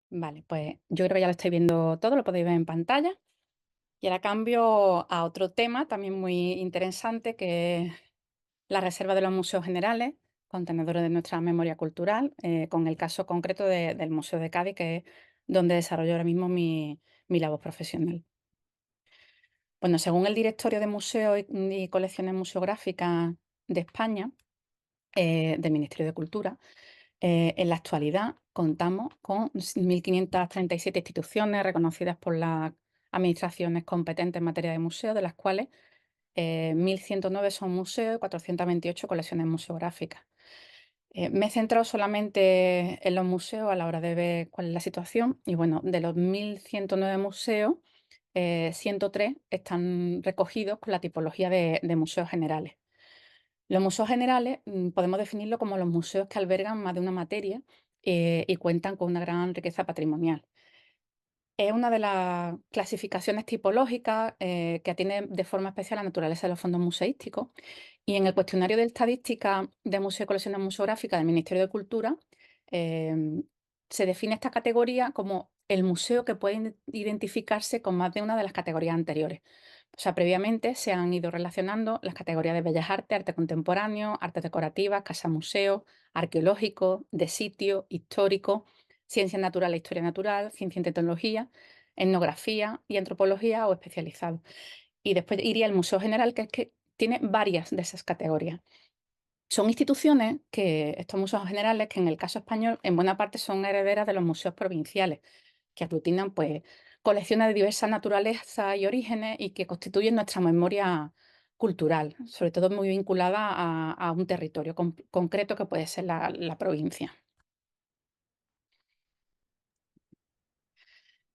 Vale, pues yo creo que ya lo estáis viendo todo, lo podéis ver en pantalla. Y ahora cambio a otro tema también muy interesante, que es la reserva de los museos generales, contenedores de nuestra memoria cultural, con el caso concreto del Museo de Cádiz, que es donde desarrollo ahora mismo mi labor profesional. Bueno, según el Directorio de Museos y Colecciones Museográficas de España, del Ministerio de Cultura, en la actualidad contamos con 1.537 instituciones reconocidas por las administraciones competentes en materia de museos, de las cuales 1.109 son museos y 428 colecciones museográficas. Me he centrado solamente en los museos a la hora de ver cuál es la situación y bueno, de los 1.109 museos, 103 están recogidos con la tipología de museos generales. Los museos generales podemos definirlo como los museos que albergan más de una materia y cuentan con una gran riqueza patrimonial. Es una de las clasificaciones tipológicas que atiende de forma especial la naturaleza de los fondos museísticos y en el cuestionario de estadística de Museo y Colecciones Museográficas del Ministerio de Cultura em, se define esta categoría como el museo que puede identificarse con más de una de las categorías anteriores. O sea, previamente se han ido relacionando las categorías de bellas artes, arte contemporáneo, artes decorativas, casa museo, arqueológico, de sitio, histórico, ciencia natural e historia natural, ciencia y tecnología, etnografía y antropología o especializado. Y después iría el Museo General, que es que tiene varias de esas categorías. Son instituciones que, estos museos generales, que en el caso español, en buena parte son herederas de los museos provinciales, que aglutinan pues, colecciones de diversa naturaleza y orígenes y que constituyen nuestra memoria cultural, sobre todo muy vinculada a un territorio concreto que puede ser la provincia.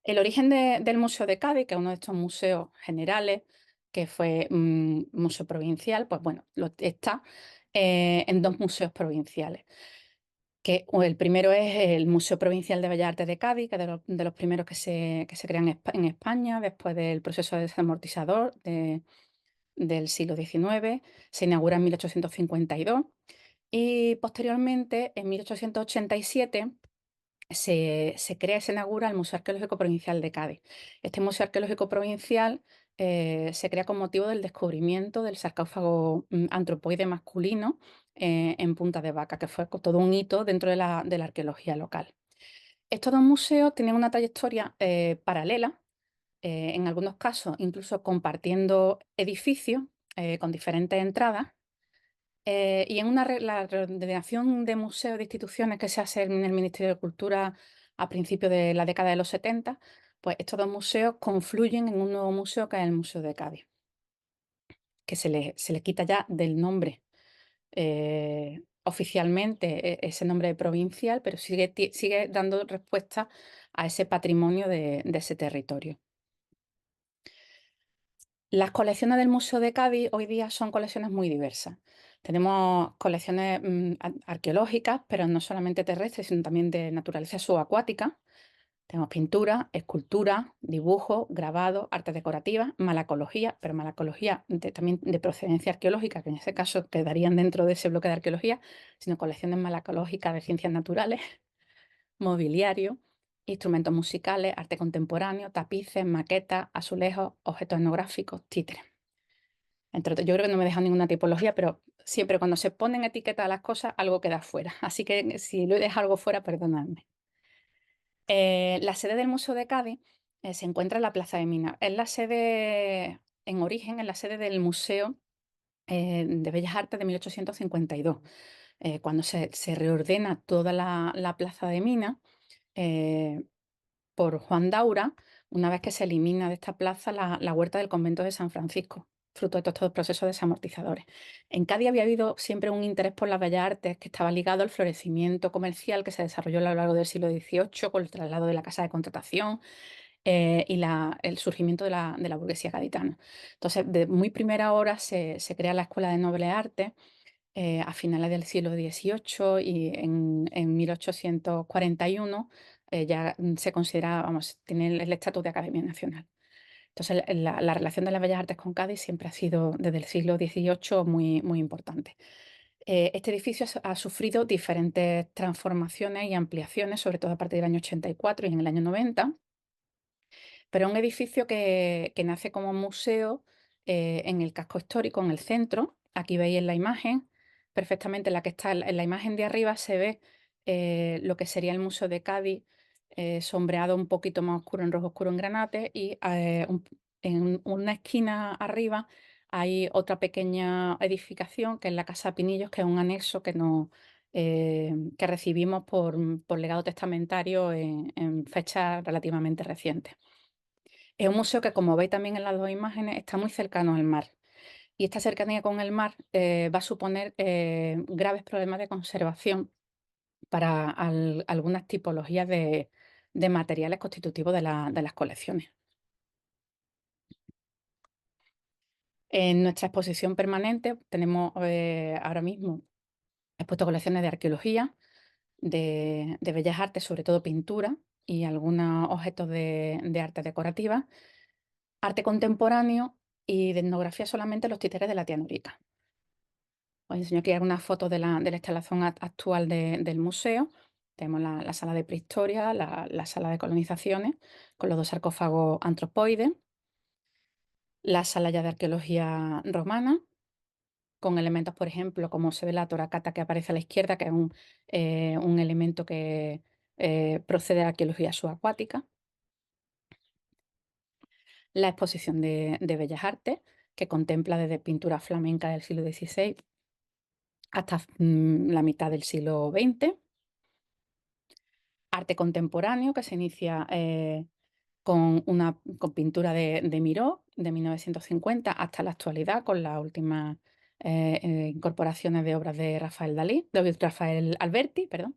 El origen del Museo de Cádiz, que es uno de estos museos generales, que fue museo provincial, pues bueno, está en dos museos provinciales. El primero es el Museo Provincial de Bellas Artes de Cádiz, que es de los primeros que se crean en España, después del proceso desamortizador del siglo XIX. Se inaugura en 1852 y posteriormente, en 1887, se crea y se inaugura el Museo Arqueológico Provincial de Cádiz. Este Museo Arqueológico Provincial se crea con motivo del descubrimiento del sarcófago antropoide masculino en Punta de Vaca, que fue todo un hito dentro de la arqueología local. Estos dos museos tienen una trayectoria paralela, en algunos casos incluso compartiendo edificios con diferentes entradas, y en la reordenación de museos de instituciones que se hace en el Ministerio de Cultura a principios de la década de los 70, pues estos dos museos confluyen en un nuevo museo que es el Museo de Cádiz, que se le quita ya del nombre oficialmente ese nombre provincial, pero sigue dando respuesta a ese patrimonio de ese territorio. Las colecciones del Museo de Cádiz hoy día son colecciones muy diversas. Tenemos colecciones arqueológicas, pero no solamente terrestres, sino también de naturaleza subacuática. Tenemos pintura, escultura, dibujo, grabado, arte decorativa, malacología, pero malacología también de procedencia arqueológica, que en ese caso quedarían dentro de ese bloque de arqueología, sino colecciones malacológicas de ciencias naturales, mobiliario, instrumentos musicales, arte contemporáneo, tapices, maquetas, azulejos, objetos etnográficos, títeres. Yo creo que no me he dejado ninguna tipología, pero siempre cuando se ponen etiquetas a las cosas, algo queda fuera. Así que si lo he dejado algo fuera, perdonadme. La sede del Museo de Cádiz se encuentra en la Plaza de Minas. Es la sede, en origen, es la sede del Museo de Bellas Artes de 1852. Cuando se reordena toda la Plaza de Minas, eh, por Juan Daura, una vez que se elimina de esta plaza la huerta del convento de San Francisco, fruto de todos estos procesos desamortizadores. En Cádiz había habido siempre un interés por las bellas artes que estaba ligado al florecimiento comercial que se desarrolló a lo largo del siglo XVIII con el traslado de la casa de contratación y el surgimiento de la burguesía gaditana. Entonces, de muy primera hora se crea la Escuela de Nobles Artes a finales del siglo XVIII y en 1841 ya se considera, vamos, tiene el estatus de Academia Nacional. Entonces, la relación de las bellas artes con Cádiz siempre ha sido desde el siglo XVIII muy, muy importante. Este edificio ha sufrido diferentes transformaciones y ampliaciones, sobre todo a partir del año 84 y en el año 90. Pero es un edificio que nace como museo en el casco histórico, en el centro. Aquí veis en la imagen, perfectamente la que está en la imagen de arriba se ve lo que sería el Museo de Cádiz, sombreado un poquito más oscuro en rojo oscuro en granate, y en una esquina arriba hay otra pequeña edificación que es la Casa Pinillos, que es un anexo que recibimos por legado testamentario en fechas relativamente recientes. Es un museo que, como veis también en las dos imágenes, está muy cercano al mar. Y esta cercanía con el mar va a suponer graves problemas de conservación para algunas tipologías de materiales constitutivos de las colecciones. En nuestra exposición permanente tenemos ahora mismo expuesto colecciones de arqueología, de bellas artes, sobre todo pintura y algunos objetos de arte decorativa, arte contemporáneo y de etnografía solamente los títeres de la tía Norica. Os enseño aquí algunas fotos de la instalación actual del museo. Tenemos la sala de prehistoria, la sala de colonizaciones, con los dos sarcófagos antropoides, la sala ya de arqueología romana, con elementos, por ejemplo, como se ve la toracata que aparece a la izquierda, que es un elemento que procede de la arqueología subacuática. La exposición de Bellas Artes, que contempla desde pintura flamenca del siglo XVI hasta la mitad del siglo XX. Arte contemporáneo, que se inicia con pintura de Miró, de 1950 hasta la actualidad, con las últimas incorporaciones de obras de Rafael Dalí, de Rafael Alberti, perdón.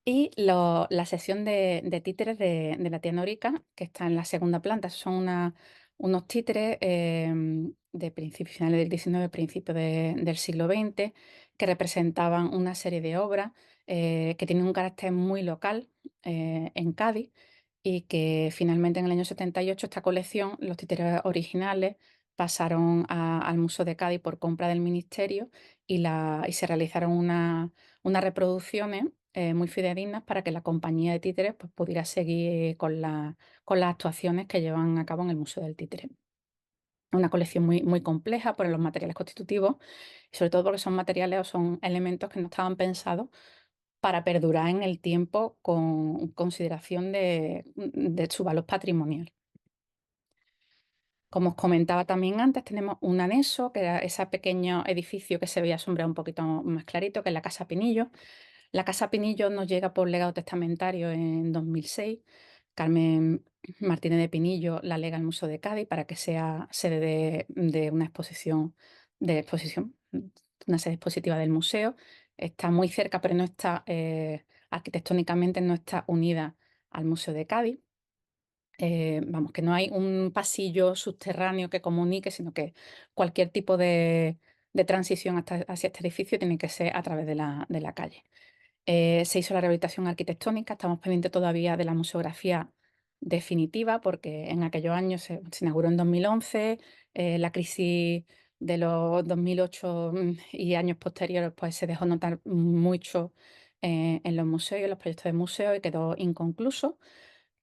Y la sección de títeres de la tía Norica, que está en la segunda planta, son unos títeres de principios finales del XIX, principios del siglo XX, que representaban una serie de obras que tienen un carácter muy local en Cádiz, y que finalmente en el año 78 esta colección, los títeres originales, pasaron al Museo de Cádiz por compra del ministerio, y se realizaron unas reproducciones muy fidedignas para que la compañía de títeres pues, pudiera seguir con las actuaciones que llevan a cabo en el Museo del Títere. Una colección muy compleja por los materiales constitutivos, y sobre todo porque son materiales o son elementos que no estaban pensados para perdurar en el tiempo con consideración de su valor patrimonial. Como os comentaba también antes, tenemos un anexo, que era ese pequeño edificio que se veía sombreado un poquito más clarito, que es la Casa Pinillo. La Casa Pinillo nos llega por legado testamentario en 2006. Carmen Martínez de Pinillo la lega al Museo de Cádiz para que sea sede de una sede expositiva del museo. Está muy cerca, pero no está, arquitectónicamente no está unida al Museo de Cádiz. Vamos, que no hay un pasillo subterráneo que comunique, sino que cualquier tipo de transición hacia este edificio tiene que ser a través de la calle. Se hizo la rehabilitación arquitectónica, estamos pendientes todavía de la museografía definitiva, porque en aquellos años se inauguró en 2011, la crisis de los 2008 y años posteriores pues se dejó notar mucho en los museos y en los proyectos de museo, y quedó inconcluso.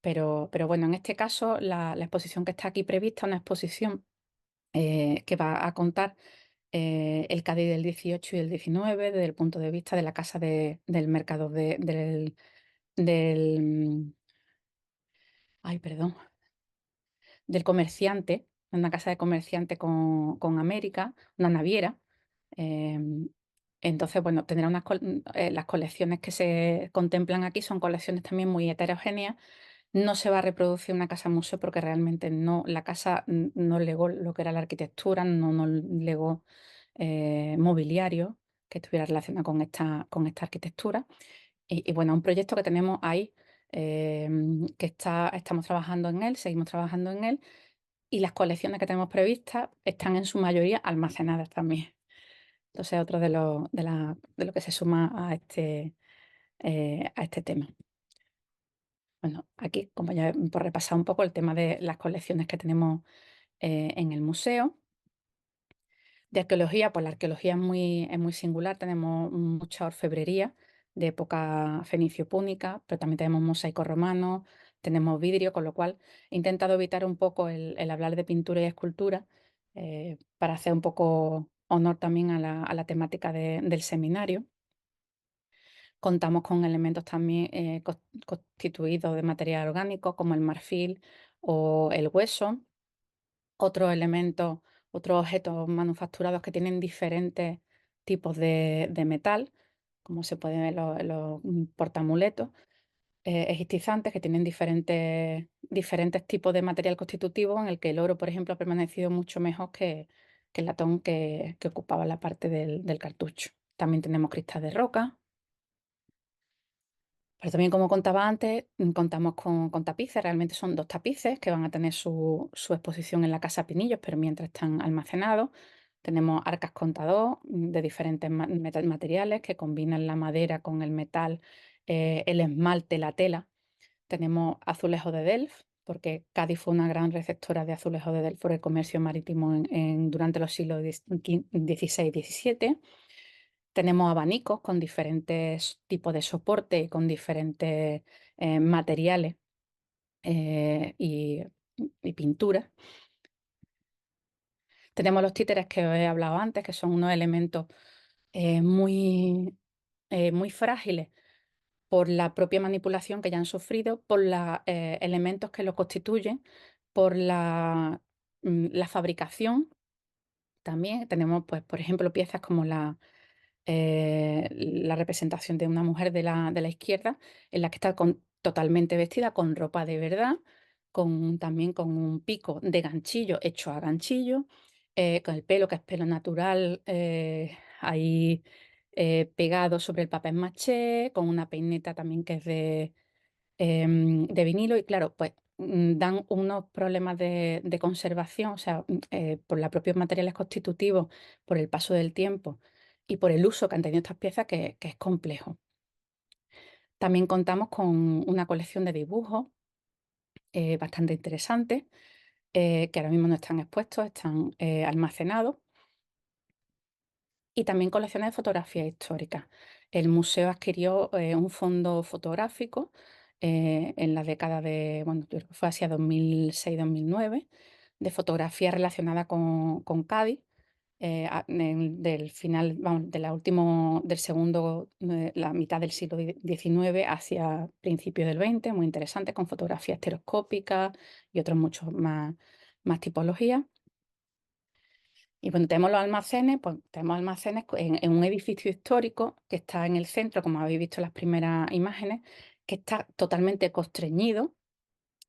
Pero bueno, en este caso la exposición que está aquí prevista, una exposición que va a contar el Cádiz del 18 y el 19 desde el punto de vista de la casa del mercado del, mm, ay, perdón, del comerciante, una casa de comerciante con América, una naviera. em, entonces, bueno, tendrá las colecciones que se contemplan aquí son colecciones también muy heterogéneas. No se va a reproducir una casa museo porque realmente no, la casa no legó lo que era la arquitectura, no legó mobiliario que estuviera relacionado con esta arquitectura. Y bueno, un proyecto que tenemos ahí, que estamos trabajando en él, seguimos trabajando en él, y las colecciones que tenemos previstas están en su mayoría almacenadas también. Entonces, otro de lo que se suma a este tema. Bueno, aquí, como ya por repasar un poco el tema de las colecciones que tenemos en el museo. De arqueología, pues la arqueología es muy singular. Tenemos mucha orfebrería de época fenicio-púnica, pero también tenemos mosaicos romanos, tenemos vidrio, con lo cual he intentado evitar un poco el hablar de pintura y escultura, para hacer un poco honor también a la temática del seminario. Contamos con elementos también constituidos de material orgánico, como el marfil o el hueso. Otros elementos, otros objetos manufacturados que tienen diferentes tipos de metal, como se puede ver en los portamuletos, egiptizantes, que tienen diferentes tipos de material constitutivo, en el que el oro, por ejemplo, ha permanecido mucho mejor que el latón que ocupaba la parte del cartucho. También tenemos cristal de roca. Pero también, como contaba antes, contamos con tapices. Realmente son 2 tapices que van a tener su exposición en la Casa Pinillos, pero mientras están almacenados. Tenemos arcas contador, de diferentes materiales que combinan la madera con el metal, el esmalte, la tela. Tenemos azulejos de Delft, porque Cádiz fue una gran receptora de azulejos de Delft por el comercio marítimo durante los siglos XVI y XVII. Tenemos abanicos con diferentes tipos de soporte y con diferentes materiales, y pinturas. Tenemos los títeres que os he hablado antes, que son unos elementos muy frágiles por la propia manipulación que ya han sufrido, por los elementos que los constituyen, por la fabricación. También tenemos, pues, por ejemplo, piezas como la representación de una mujer de la izquierda, en la que está totalmente vestida con ropa de verdad, también con un pico de ganchillo hecho a ganchillo, con el pelo, que es pelo natural, ahí pegado sobre el papel maché, con una peineta también que es de vinilo. Y claro, pues dan unos problemas de conservación, o sea, por los propios materiales constitutivos, por el paso del tiempo y por el uso que han tenido estas piezas, que es complejo. También contamos con una colección de dibujos bastante interesantes, que ahora mismo no están expuestos, están almacenados. Y también colecciones de fotografía histórica. El museo adquirió un fondo fotográfico en la década bueno, yo creo que fue hacia 2006-2009, de fotografía relacionada con Cádiz, del final, vamos, del segundo, la mitad del siglo XIX hacia principios del XX, muy interesante, con fotografía estereoscópica y otros muchos más tipologías. Y bueno, tenemos los almacenes, pues tenemos almacenes en un edificio histórico que está en el centro, como habéis visto en las primeras imágenes, que está totalmente constreñido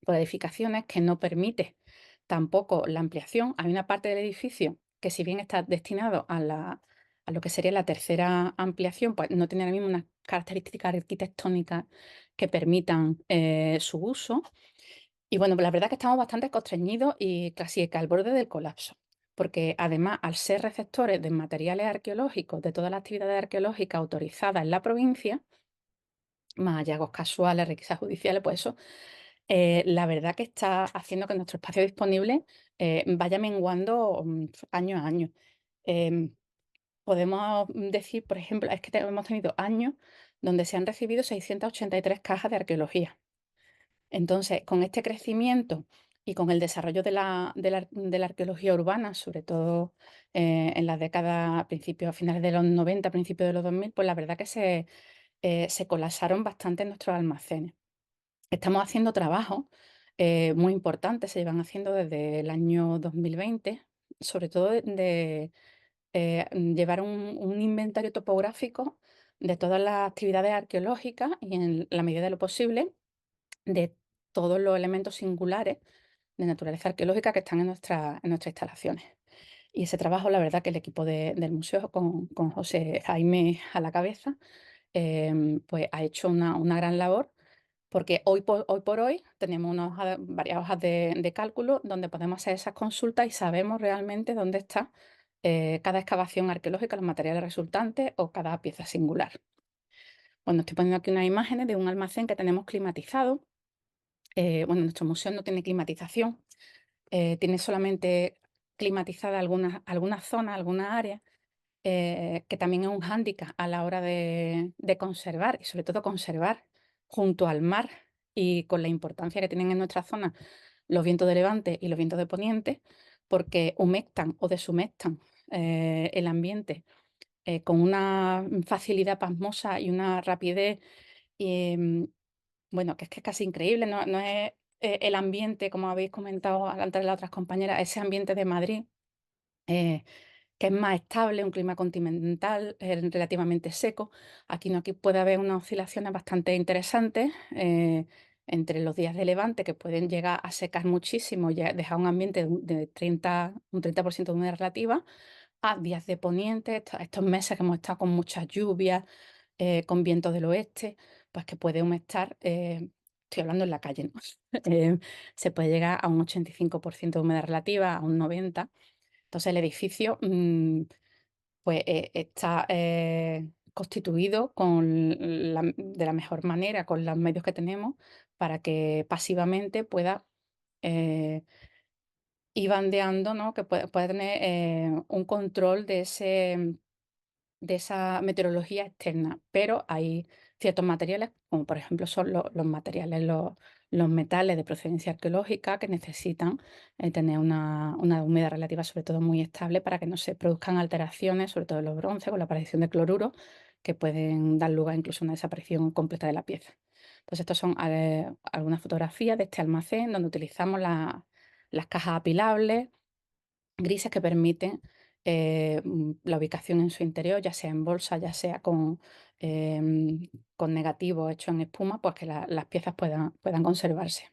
por edificaciones, que no permite tampoco la ampliación. Hay una parte del edificio que, si bien está destinado a lo que sería la tercera ampliación, pues no tiene ahora mismo unas características arquitectónicas que permitan su uso. Y bueno, pues la verdad es que estamos bastante constreñidos y casi que al borde del colapso, porque además, al ser receptores de materiales arqueológicos, de todas las actividades arqueológicas autorizadas en la provincia, más hallazgos casuales, requisas judiciales, pues eso, la verdad que está haciendo que nuestro espacio disponible vaya menguando año a año. Em, Podemos decir, por ejemplo, es que hemos tenido años donde se han recibido 683 cajas de arqueología. Entonces, con este crecimiento y con el desarrollo de la arqueología urbana, sobre todo en las décadas, a finales de los 90, principios de los 2000, pues la verdad que se colapsaron bastante nuestros almacenes. Estamos haciendo trabajos muy importantes, se llevan haciendo desde el año 2020, sobre todo llevar un inventario topográfico de todas las actividades arqueológicas y, en la medida de lo posible, de todos los elementos singulares de naturaleza arqueológica que están en nuestras instalaciones. Y ese trabajo, la verdad que el equipo del museo, con José Jaime a la cabeza, pues ha hecho una gran labor, porque hoy por hoy tenemos varias hojas de cálculo donde podemos hacer esas consultas y sabemos realmente dónde está cada excavación arqueológica, los materiales resultantes o cada pieza singular. Bueno, estoy poniendo aquí unas imágenes de un almacén que tenemos climatizado. Bueno, nuestro museo no tiene climatización, tiene solamente climatizada algunas zonas, algunas áreas, que también es un hándicap a la hora de conservar, y sobre todo conservar junto al mar y con la importancia que tienen en nuestra zona los vientos de levante y los vientos de poniente, porque humectan o deshumectan el ambiente con una facilidad pasmosa y una rapidez, em, bueno, que es casi increíble, no es el ambiente, como habéis comentado antes las otras compañeras, ese ambiente de Madrid, eh, que es más estable, un clima continental, relativamente seco. Aquí no, aquí puede haber unas oscilaciones bastante interesantes entre los días de levante, que pueden llegar a secar muchísimo, ya dejar un ambiente de 30% de humedad relativa, a días de poniente, estos meses que hemos estado con muchas lluvias, con vientos del oeste, pues que puede humectar, estoy hablando en la calle, ¿no? Se puede llegar a un 85% de humedad relativa, a un 90%. Entonces el edificio pues está constituido de la mejor manera, con los medios que tenemos, para que pasivamente pueda eh, ir bandeando, ¿no? Que pueda tener un control de esa meteorología externa, pero hay ciertos materiales, como por ejemplo son los materiales, los metales de procedencia arqueológica, que necesitan tener una humedad relativa, sobre todo muy estable, para que no se produzcan alteraciones, sobre todo en los bronces, con la aparición de cloruro, que pueden dar lugar incluso a una desaparición completa de la pieza. Entonces, estas son algunas fotografías de este almacén donde utilizamos las cajas apilables grises que permiten la ubicación en su interior, ya sea en bolsa, ya sea con negativos hechos en espuma, pues que las piezas puedan conservarse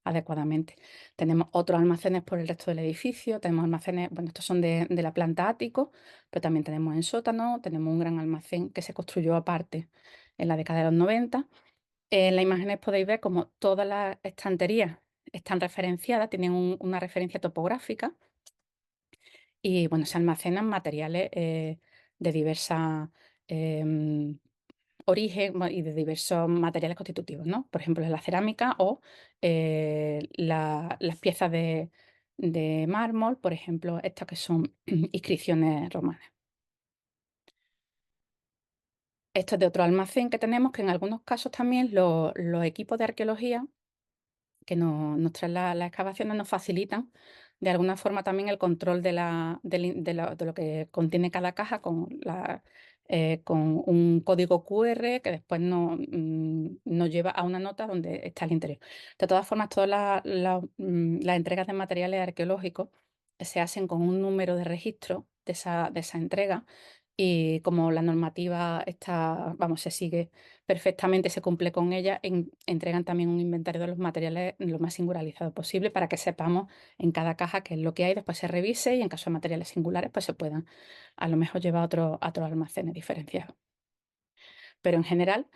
adecuadamente. Tenemos otros almacenes por el resto del edificio, tenemos almacenes, bueno, estos son de la planta ático, pero también tenemos en sótano, tenemos un gran almacén que se construyó aparte en la década de los 90. En las imágenes podéis ver como todas las estanterías están referenciadas, tienen una referencia topográfica y bueno, se almacenan materiales de diversa origen y de diversos materiales constitutivos, ¿no? Por ejemplo, la cerámica o las piezas de mármol, por ejemplo, estas que son inscripciones romanas. Esto es de otro almacén que tenemos, que en algunos casos también los equipos de arqueología que nos traen las excavaciones nos facilitan de alguna forma también el control de lo que contiene cada caja con un código QR que después nos lleva a una nota donde está el interior. De todas formas, todas las entregas de materiales arqueológicos se hacen con un número de registro de esa entrega. Y como la normativa está, vamos, se sigue perfectamente, se cumple con ella, entregan también un inventario de los materiales lo más singularizado posible para que sepamos en cada caja qué es lo que hay, después se revise y en caso de materiales singulares pues se puedan a lo mejor llevar a otros almacenes diferenciados. Pero en general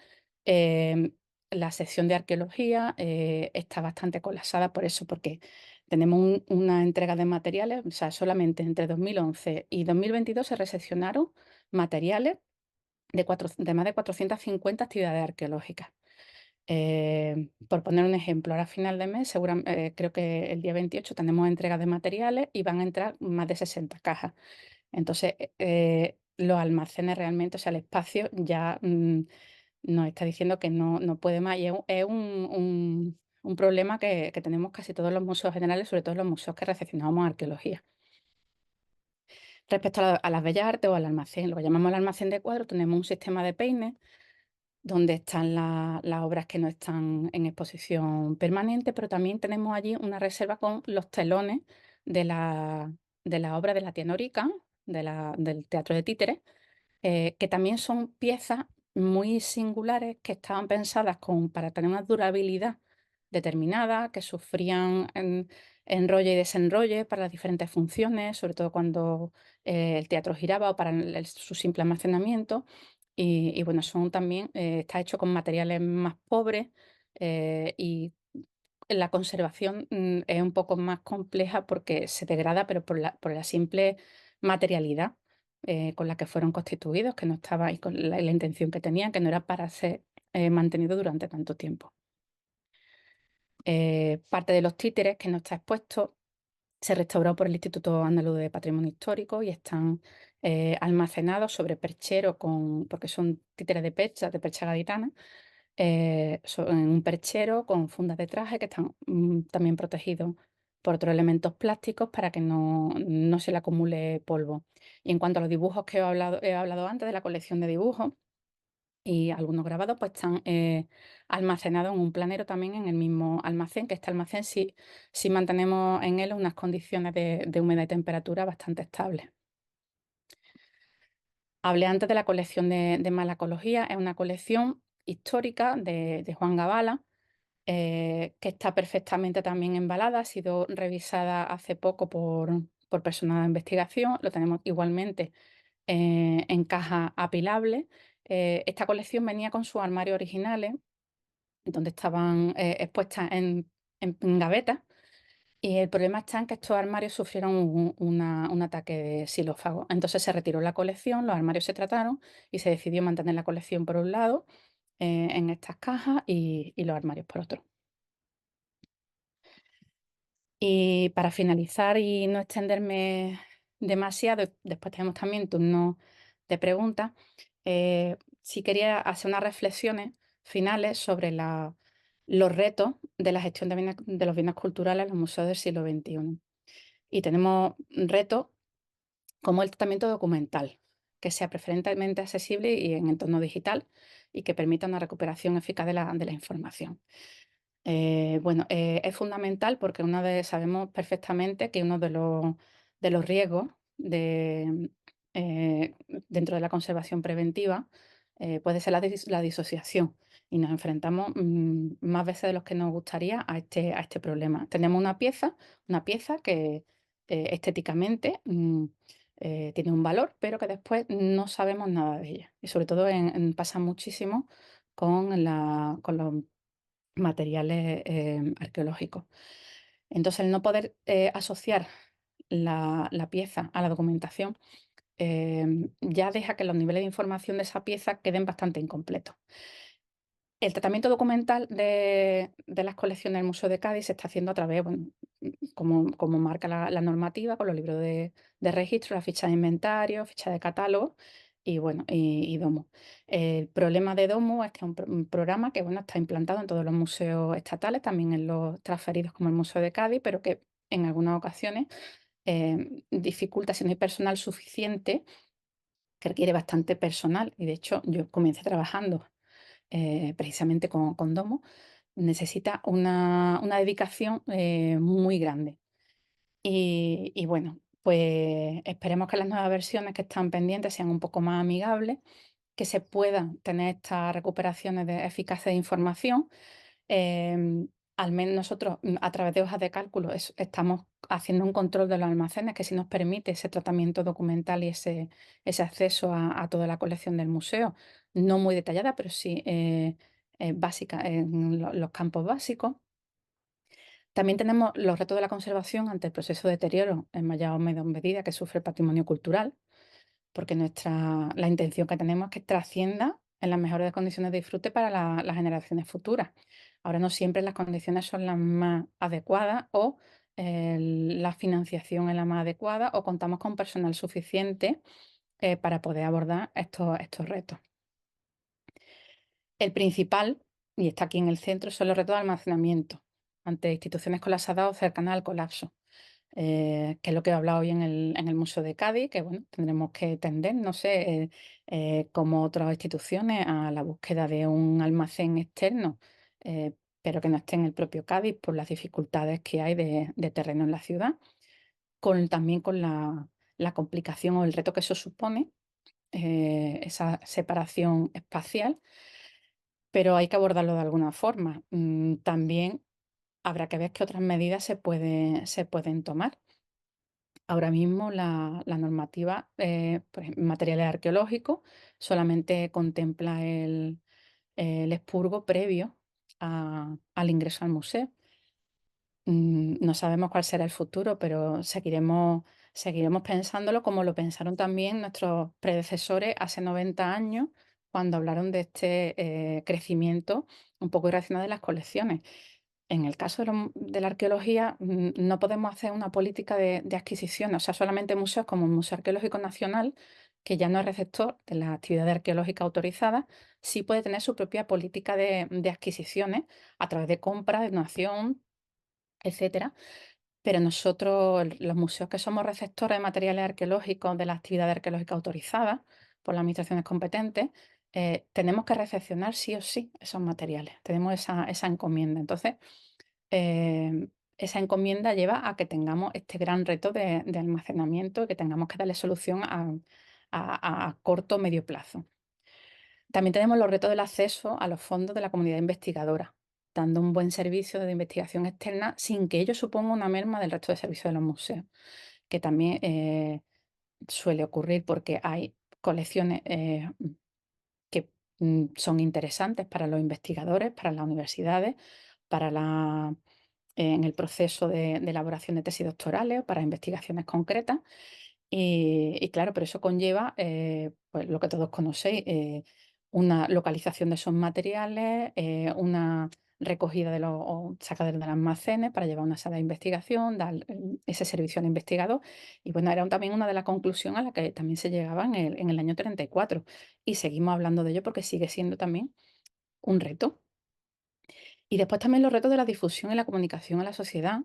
la sección de arqueología está bastante colapsada por eso, porque tenemos una entrega de materiales, o sea, solamente entre 2011 y 2022 se recepcionaron materiales de más de 450 actividades arqueológicas. Por poner un ejemplo, ahora a final de mes, creo que el día 28 tenemos entrega de materiales y van a entrar más de 60 cajas. Entonces, los almacenes realmente, o sea, el espacio ya nos está diciendo que no puede más y es un problema que tenemos casi todos los museos generales, sobre todo los museos que recepcionamos arqueología. Respecto a las bellas artes o al almacén, lo que llamamos el almacén de cuadros, tenemos un sistema de peines donde están las obras que no están en exposición permanente, pero también tenemos allí una reserva con los telones de la obra de la tía Norica, del Teatro de Títeres, que también son piezas muy singulares que estaban pensadas para tener una durabilidad determinada, que sufrían enrolle y desenrolle para las diferentes funciones, sobre todo cuando el teatro giraba o para su simple almacenamiento. Y bueno, son también, está hecho con materiales más pobres y la conservación es un poco más compleja porque se degrada, pero por la simple materialidad con la que fueron constituidos, que no estaba y con la intención que tenían, que no era para ser mantenido durante tanto tiempo. Parte de los títeres que no está expuesto Se restauró por el Instituto Andaluz de Patrimonio Histórico y están almacenados sobre perchero porque son títeres de percha gaditana, en un perchero con fundas de traje que están también protegidos por otros elementos plásticos para que no se le acumule polvo. Y en cuanto a los dibujos que he hablado antes de la colección de dibujos, y algunos grabados pues están almacenados en un planero también en el mismo almacén, que este almacén sí mantenemos en él unas condiciones de humedad y temperatura bastante estables. Hablé antes de la colección de Malacología, es una colección histórica de Juan Gabala, que está perfectamente también embalada, ha sido revisada hace poco por personal de investigación, lo tenemos igualmente en caja apilable. Esta colección venía con sus armarios originales, donde estaban expuestas en gavetas, y el problema está en que estos armarios sufrieron un ataque de xilófago. Entonces se retiró la colección, los armarios se trataron y se decidió mantener la colección por un lado, en estas cajas, y los armarios por otro. Y para finalizar y no extenderme demasiado, después tenemos también turno de preguntas, sí quería hacer unas reflexiones finales sobre los retos de la gestión de los bienes culturales en los museos del siglo XXI. Y tenemos retos como el tratamiento documental, que sea preferentemente accesible y en entorno digital y que permita una recuperación eficaz de la información. Bueno, es fundamental porque sabemos perfectamente que uno de los riesgos eh, dentro de la conservación preventiva puede ser la disociación, y nos enfrentamos más veces de los que nos gustaría a este problema. Tenemos una pieza que estéticamente tiene un valor, pero que después no sabemos nada de ella. Y sobre todo pasa muchísimo con los materiales arqueológicos. Entonces, el no poder asociar la pieza a la documentación ya deja que los niveles de información de esa pieza queden bastante incompletos. El tratamiento documental de las colecciones del Museo de Cádiz se está haciendo a través, bueno, como marca la normativa, con los libros de registro, la ficha de inventario, ficha de catálogo y, bueno, y Domo. El problema de Domo es que es un programa que, bueno, está implantado en todos los museos estatales, también en los transferidos como el Museo de Cádiz, pero que en algunas ocasiones dificulta si no hay personal suficiente, que requiere bastante personal. Y de hecho, yo comencé trabajando precisamente con Domo, necesita una dedicación muy grande. Y bueno, pues esperemos que las nuevas versiones que están pendientes sean un poco más amigables, que se puedan tener estas recuperaciones eficaces de información. Al menos nosotros, a través de hojas de cálculo, estamos haciendo un control de los almacenes que sí nos permite ese tratamiento documental y ese acceso a toda la colección del museo. No muy detallada, pero sí básica en los campos básicos. También tenemos los retos de la conservación ante el proceso de deterioro en mayor o menor medida que sufre el patrimonio cultural, porque la intención que tenemos es que trascienda en las mejores condiciones de disfrute para las generaciones futuras. Ahora no siempre las condiciones son las más adecuadas, o la financiación es la más adecuada, o contamos con personal suficiente para poder abordar estos retos. El principal, y está aquí en el centro, son los retos de almacenamiento ante instituciones colapsadas o cercanas al colapso, que es lo que he hablado hoy en el Museo de Cádiz, que, bueno, tendremos que tender, no sé, como otras instituciones, a la búsqueda de un almacén externo, pero que no esté en el propio Cádiz por las dificultades que hay de terreno en la ciudad, también con la complicación o el reto que eso supone, esa separación espacial, pero hay que abordarlo de alguna forma. También habrá que ver qué otras medidas se pueden tomar. Ahora mismo la normativa, en materiales arqueológicos, solamente contempla el expurgo previo al ingreso al museo. No sabemos cuál será el futuro, pero seguiremos pensándolo como lo pensaron también nuestros predecesores hace 90 años, cuando hablaron de este crecimiento un poco irracional de las colecciones. En el caso de la arqueología, no podemos hacer una política de adquisición, o sea, solamente museos como el Museo Arqueológico Nacional, que ya no es receptor de la actividad arqueológica autorizada, sí puede tener su propia política de adquisiciones a través de compra, de donación, etcétera. Pero nosotros, los museos que somos receptores de materiales arqueológicos de la actividad arqueológica autorizada por las administraciones competentes, tenemos que recepcionar sí o sí esos materiales. Tenemos esa encomienda. Entonces, eh, esa encomienda lleva a que tengamos este gran reto de almacenamiento y que tengamos que darle solución a corto o medio plazo. También tenemos los retos del acceso a los fondos de la comunidad investigadora, dando un buen servicio de investigación externa sin que ello suponga una merma del resto de servicios de los museos, que también suele ocurrir porque hay colecciones que son interesantes para los investigadores, para las universidades, para en el proceso de elaboración de tesis doctorales o para investigaciones concretas. Y claro, pero eso conlleva, pues lo que todos conocéis, una localización de esos materiales, una recogida de los o sacadero de los almacenes para llevar a una sala de investigación, dar ese servicio al investigador. Y bueno, era también una de las conclusiones a la que también se llegaba en el año 34. Y seguimos hablando de ello porque sigue siendo también un reto. Y después también los retos de la difusión y la comunicación a la sociedad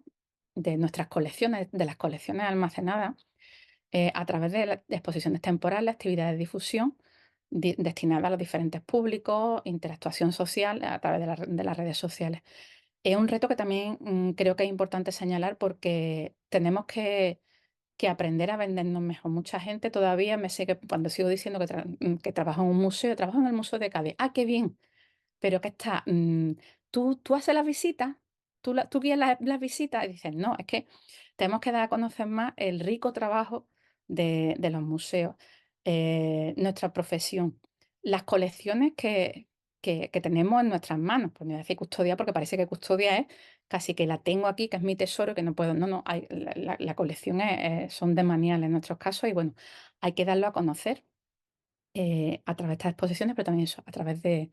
de nuestras colecciones, de las colecciones almacenadas a través de exposiciones temporales, actividades de difusión destinadas a los diferentes públicos, interactuación social a través de las redes sociales. Es un reto que también creo que es importante señalar porque tenemos que aprender a vendernos mejor. Mucha gente todavía me sigue, cuando sigo diciendo que trabajo en un museo, trabajo en el Museo de Cádiz. Ah, qué bien, pero que está, ¿tú haces las visitas? ¿Tú guías las visitas? Y dices, no, es que tenemos que dar a conocer más el rico trabajo de los museos, nuestra profesión, las colecciones que tenemos en nuestras manos. Pues me voy a decir custodia porque parece que custodia es casi que la tengo aquí, que es mi tesoro, que no puedo. No, no, la colección son demaniales en nuestros casos y bueno, hay que darlo a conocer a través de estas exposiciones, pero también eso, a través de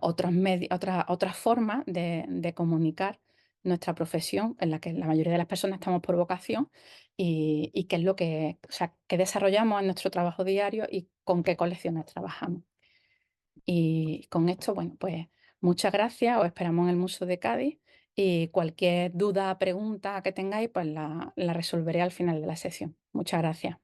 otros medios, otras formas de comunicar nuestra profesión, en la que la mayoría de las personas estamos por vocación, y qué es lo que, o sea, qué desarrollamos en nuestro trabajo diario y con qué colecciones trabajamos. Y con esto, bueno, pues muchas gracias, os esperamos en el Museo de Cádiz y cualquier duda, pregunta que tengáis, pues la resolveré al final de la sesión. Muchas gracias.